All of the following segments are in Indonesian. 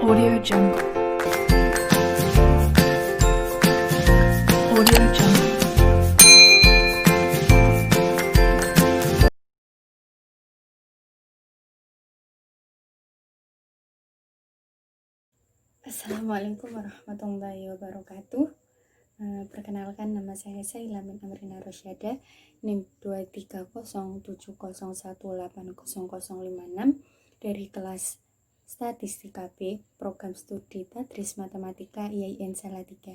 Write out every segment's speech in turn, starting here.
Audio Jungle. Audio Jungle. Assalamualaikum warahmatullahi wabarakatuh. Perkenalkan, nama saya Saila Min Amrina Rosyada, NIM 23070180056 dari kelas Statistika B, Program Studi Tadris Matematika IAIN Salatiga.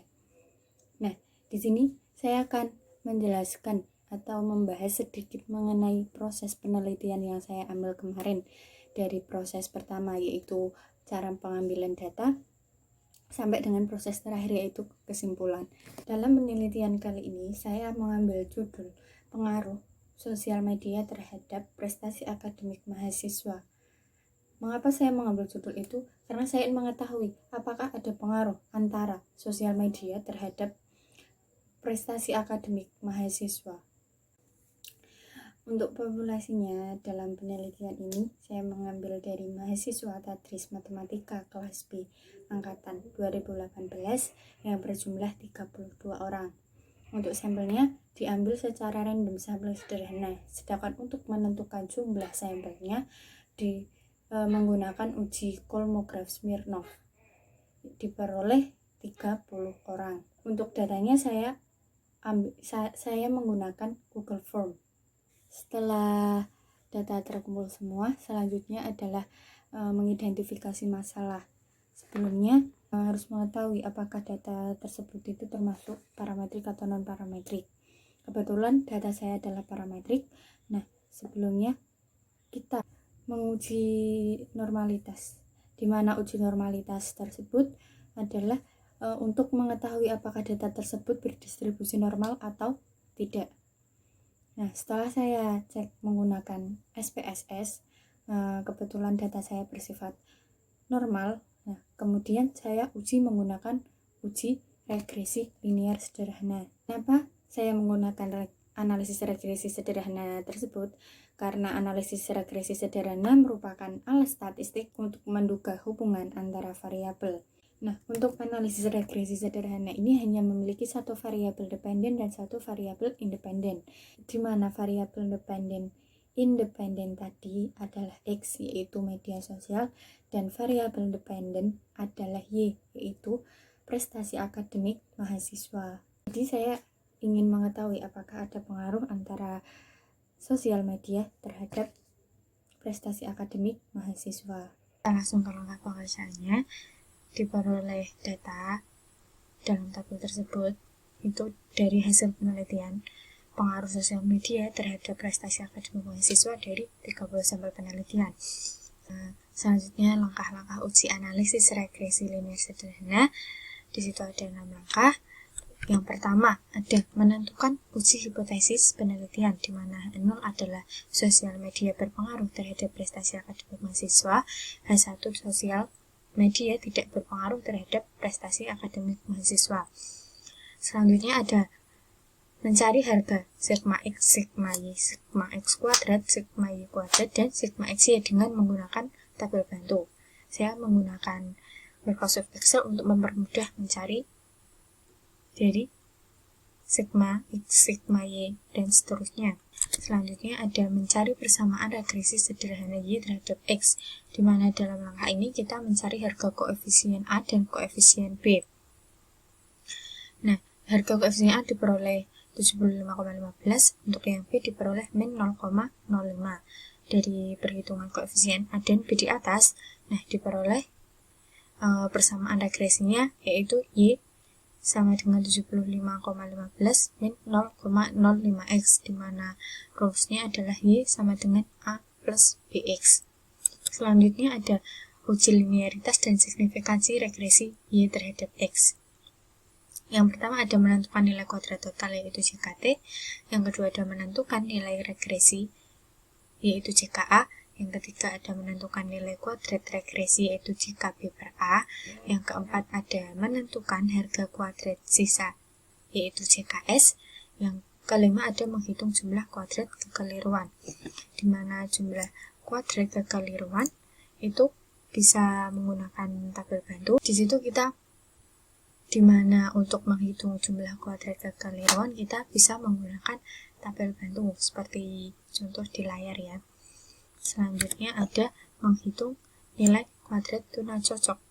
Nah, di sini saya akan menjelaskan atau membahas sedikit mengenai proses penelitian yang saya ambil kemarin. Dari proses pertama yaitu cara pengambilan data, sampai dengan proses terakhir yaitu kesimpulan. Dalam penelitian kali ini saya mengambil judul pengaruh sosial media terhadap prestasi akademik mahasiswa. Mengapa saya mengambil judul itu? Karena saya ingin mengetahui apakah ada pengaruh antara sosial media terhadap prestasi akademik mahasiswa. Untuk populasinya dalam penelitian ini saya mengambil dari mahasiswa Tadris Matematika kelas B angkatan 2018 yang berjumlah 32 orang. Untuk sampelnya diambil secara random sampel sederhana, sedangkan untuk menentukan jumlah sampelnya menggunakan uji Kolmogorov Smirnov diperoleh 30 orang. Untuk datanya saya menggunakan Google Form. Setelah data terkumpul semua, selanjutnya adalah mengidentifikasi masalah. Sebelumnya harus mengetahui apakah data tersebut itu termasuk parametrik atau non parametrik. Kebetulan data saya adalah parametrik. Nah, sebelumnya kita menguji normalitas, di mana uji normalitas tersebut adalah untuk mengetahui apakah data tersebut berdistribusi normal atau tidak. Nah, setelah saya cek menggunakan SPSS, kebetulan data saya bersifat normal. Nah, kemudian saya uji menggunakan uji regresi linear sederhana. Kenapa saya menggunakan analisis regresi sederhana tersebut? Karena analisis regresi sederhana merupakan alat statistik untuk menduga hubungan antara variabel. Nah, untuk analisis regresi sederhana ini hanya memiliki satu variabel dependen dan satu variabel independen, di mana variabel independen tadi adalah X, yaitu media sosial, dan variabel dependen adalah Y, yaitu prestasi akademik mahasiswa. Jadi saya ingin mengetahui apakah ada pengaruh antara sosial media terhadap prestasi akademik mahasiswa. Kita langsung ke langkah pengerjaannya. Diperoleh data dalam tabel tersebut itu dari hasil penelitian pengaruh sosial media terhadap prestasi akademik mahasiswa dari 30 sampel penelitian. Selanjutnya langkah-langkah uji analisis regresi linear sederhana. Di situ ada 6 langkah. Yang pertama ada menentukan uji hipotesis penelitian, di mana 0 adalah sosial media berpengaruh terhadap prestasi akademik mahasiswa, H1 sosial media tidak berpengaruh terhadap prestasi akademik mahasiswa. Selanjutnya ada mencari harga sigma X, sigma Y, sigma X kuadrat, sigma Y kuadrat, dan sigma XY dengan menggunakan tabel bantu. Saya menggunakan Microsoft Excel untuk mempermudah mencari dari sigma X, sigma Y, dan seterusnya. Selanjutnya ada mencari persamaan regresi sederhana Y terhadap X, di mana dalam langkah ini kita mencari harga koefisien A dan koefisien B. Nah, harga koefisien A diperoleh 75,15, untuk yang B diperoleh min 0,05. Dari perhitungan koefisien A dan B di atas, nah diperoleh persamaan regresinya yaitu Y sama dengan 75,15 min 0,05x, di mana rumusnya adalah Y sama dengan A plus BX. Selanjutnya ada uji linearitas dan signifikansi regresi Y terhadap X. Yang pertama ada menentukan nilai kuadrat total yaitu JKT, yang kedua ada menentukan nilai regresi yaitu JKA, yang ketiga ada menentukan nilai kuadrat regresi yaitu JKB per A, yang keempat ada menentukan harga kuadrat sisa yaitu JKS, yang kelima ada menghitung jumlah kuadrat kekeliruan, di mana jumlah kuadrat kekeliruan itu bisa menggunakan tabel bantu. Di situ kita dimana untuk menghitung jumlah kuadrat kekeliruan kita bisa menggunakan tabel bantu seperti contoh di layar ya. Selanjutnya ada menghitung nilai kuadrat tuna cocok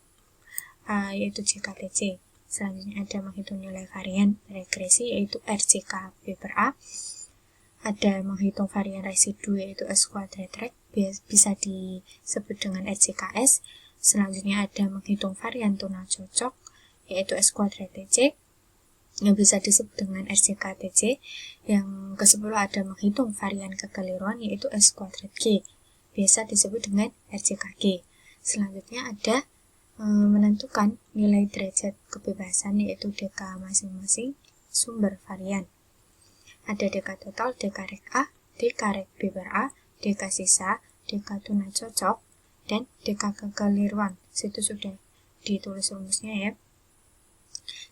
yaitu JKTC. Selanjutnya ada menghitung nilai varian regresi yaitu RJK B per A. Ada menghitung varian residu yaitu S kuadrat rek, bisa disebut dengan RJKS. Selanjutnya ada menghitung varian tuna cocok yaitu S kuadrat TC yang bisa disebut dengan RJKTC. Yang ke-10 ada menghitung varian kekeliruan yaitu S kuadrat G, biasa disebut dengan RJKG. Selanjutnya ada menentukan nilai derajat kebebasan yaitu DK masing-masing sumber varian. Ada DK total, DK rek A, DK rek B per A, DK sisa, DK tuna cocok, dan DK kekeliruan. Situ sudah ditulis rumusnya ya.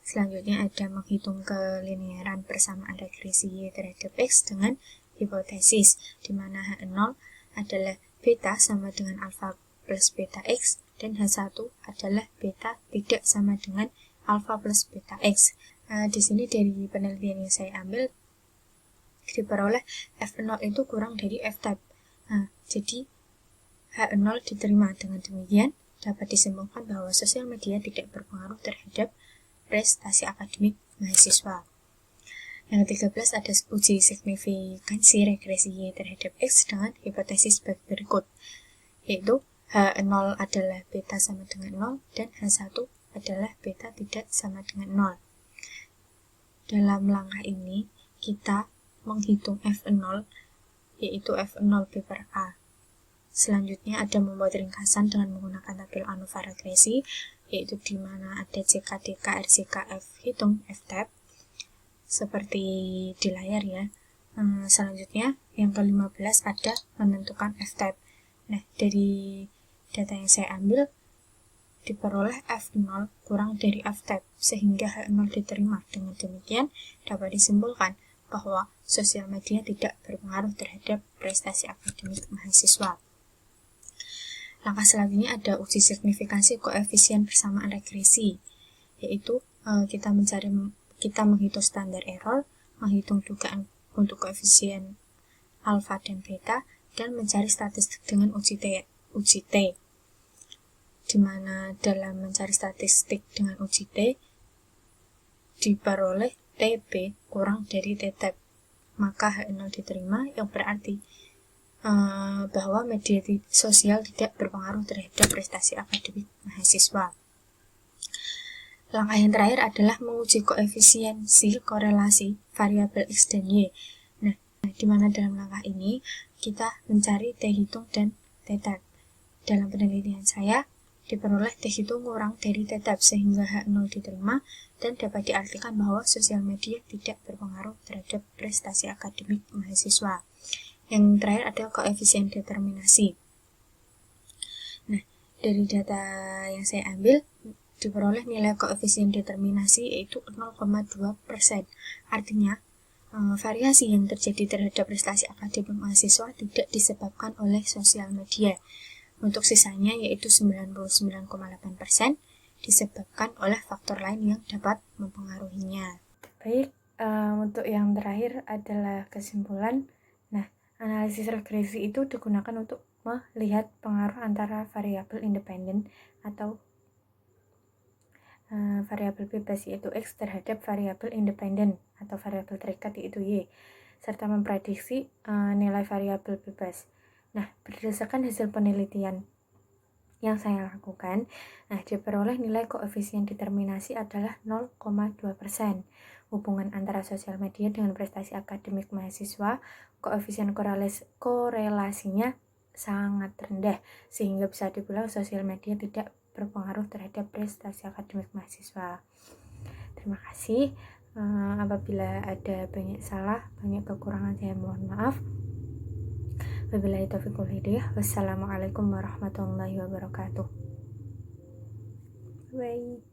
Selanjutnya ada menghitung kelinearan persamaan regresi Y terhadap X dengan hipotesis, di mana H0 adalah beta sama dengan alfa plus beta X, dan H1 adalah beta tidak sama dengan alfa plus beta X. Di sini dari penelitian yang saya ambil, diperoleh F0 itu kurang dari F-type. Jadi H0 diterima. Dengan demikian, dapat disimpulkan bahwa sosial media tidak berpengaruh terhadap prestasi akademik mahasiswa. Yang ke-13 ada uji signifikansi regresi Y terhadap X dengan hipotesis berikut, yaitu H0 adalah beta sama dengan 0 dan H1 adalah beta tidak sama dengan 0. Dalam langkah ini, kita menghitung F0, yaitu F0 B per A. Selanjutnya ada membuat ringkasan dengan menggunakan tabel ANOVA regresi, yaitu di mana ada JK, DK, RJK, F, hitung F-type, seperti di layar ya. Selanjutnya, yang ke-15 ada menentukan F-type. Nah, dari data yang saya ambil, diperoleh F0 kurang dari F-type, sehingga H0 diterima. Dengan demikian, dapat disimpulkan bahwa sosial media tidak berpengaruh terhadap prestasi akademik mahasiswa. Langkah selanjutnya ada uji signifikansi koefisien persamaan regresi, yaitu kita menghitung standar error, menghitung dugaan untuk koefisien alfa dan beta, dan mencari statistik dengan uji T. Di mana dalam mencari statistik dengan uji T diperoleh TB kurang dari T-type, maka H0 diterima, yang berarti bahwa media sosial tidak berpengaruh terhadap prestasi akademik mahasiswa. Langkah yang terakhir adalah menguji koefisiensi korelasi variabel X dan Y. Nah, di mana dalam langkah ini kita mencari T hitung dan T-type. Dalam penelitian saya, diperoleh T hitung kurang dari T-type sehingga H0 diterima, dan dapat diartikan bahwa sosial media tidak berpengaruh terhadap prestasi akademik mahasiswa. Yang terakhir ada koefisien determinasi. Nah, dari data yang saya ambil, diperoleh nilai koefisien determinasi yaitu 0,2%. Artinya, variasi yang terjadi terhadap prestasi akademik mahasiswa tidak disebabkan oleh sosial media. Untuk sisanya yaitu 99,8% disebabkan oleh faktor lain yang dapat mempengaruhinya. Baik, untuk yang terakhir adalah kesimpulan. Nah, analisis regresi itu digunakan untuk melihat pengaruh antara variabel independen atau variabel bebas yaitu X terhadap variabel independen atau variabel terikat yaitu Y, serta memprediksi nilai variabel bebas. Nah, berdasarkan hasil penelitian yang saya lakukan, diperoleh nilai koefisien determinasi adalah 0,2%. Hubungan antara sosial media dengan prestasi akademik mahasiswa, koefisien korelasinya sangat rendah, sehingga bisa dibilang sosial media tidak berpengaruh terhadap prestasi akademik mahasiswa. Terima kasih. Apabila ada banyak salah, banyak kekurangan, saya mohon maaf. Wabillahi taufiq wal hidayah. Wassalamualaikum warahmatullahi wabarakatuh. Bye.